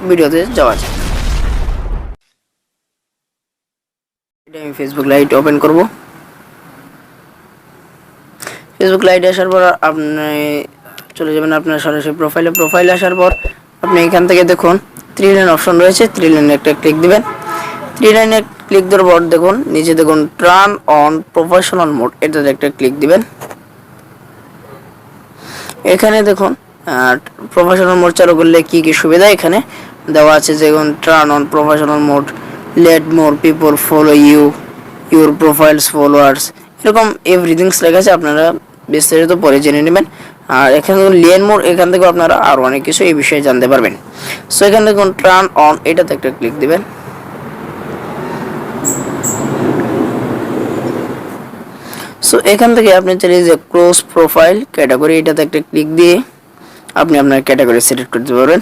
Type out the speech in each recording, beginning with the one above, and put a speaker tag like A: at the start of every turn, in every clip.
A: ভিডিওতে যাওয়া যাক। এটা আমি ফেসবুক লাইট ওপেন করব। ফেসবুক লাইট আসার পর আপনি চলে যাবেন আপনার সরাসরি প্রোফাইলে আসার পর আপনি এখান থেকে দেখুন 3 লাইন অপশন রয়েছে, 3 লাইনে একটা ক্লিক দিবেন। 3 লাইনে ক্লিক দেওয়ার পর দেখুন নিচে দেখুন টার্ন অন প্রফেশনাল মোড, এটাতে একটা ক্লিক দিবেন। এখানে দেখুন প্রফেশনাল মোড চালু করলে কি কি সুবিধা এখানে দেওয়া আছে, যেমন turn on professional mode, let more people follow you, your profiles followers, এরকম এভরিথিংস লেখা আছে, আপনারা বিস্তারিত পরে জেনে নেবেন। আর এখানে দেখুন লেন মোর, এখান থেকে আপনারা আরও অনেক কিছু এই বিষয়ে জানতে পারবেন। সো এখানে দেখুন টার্ন অন, এটাতে একটা ক্লিক দিবেন। সো এখান থেকে আপনি চাইলে যে ক্লোজ প্রোফাইল ক্যাটাগরি, এটাতে একটা ক্লিক দিয়ে আপনি আপনার ক্যাটাগরি সিলেক্ট করতে পারবেন।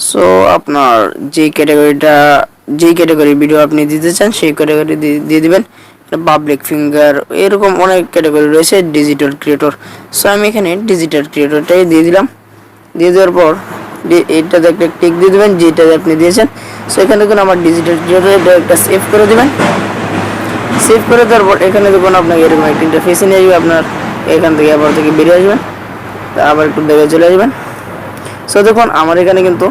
A: সো আপনার যেই ক্যাটাগরি ভিডিও আপনি দিতে চান সেই ক্যাটাগরি দিয়ে দিবেন। পাবলিক ফিঙ্গার, এরকম অনেক ক্যাটাগরি রয়েছে, ডিজিটাল ক্রিয়েটর। সো আমি এখানে ডিজিটাল ক্রিয়েটরটাই দিয়ে দিলাম। দিয়ে দেওয়ার পর এইটাতে একটা ক্লিক দিয়ে দেবেন যেটাতে আপনি দিয়েছেন। সো এখানে দেখুন আমার ডিজিটাল ক্রিয়েটর, এটা একটা সেভ করে দেবেন। সেভ করে দেওয়ার পর এখানে দেখুন আপনাকে এরকম একটা ইন্টারফেসে নিয়ে আসবে, আপনার এখান থেকে আবার থেকে বেরিয়ে আসবেন, আবার একটু দেখে চলে আসবেন। সো দেখুন আমার এখানে কিন্তু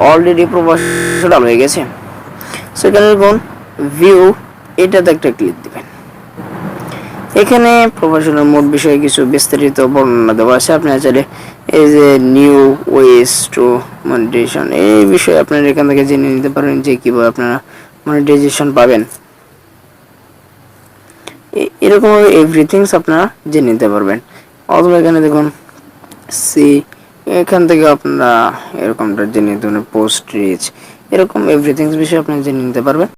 A: অলরেডি প্রফেশনাল হয়ে গেছে। সো এখানে দেখুন ভিউ, এটাতে একটা ক্লিক দিবেন। এখানে প্রফেশনাল মোড বিষয়ে কিছু বিস্তারিত বর্ণনা দেওয়া আছে, আপনারা চাইলে এই যে নিউ ওয়েস টু মনিটাইজেশন, এই বিষয়ে আপনারা এখান থেকে জেনে নিতে পারেন যে কীভাবে আপনারা মনিটাইজেশন পাবেন। এরকম এভরিথিংস আপনারা জেনে নিতে পারবেন। অথবা এখানে দেখুন সি, এখান থেকে আপনারা এরকমটা জেনে নিতে পারবেন, পোস্ট রিচ, এরকম এভরিথিংস বিষয়ে আপনারা জেনে নিতে পারবেন।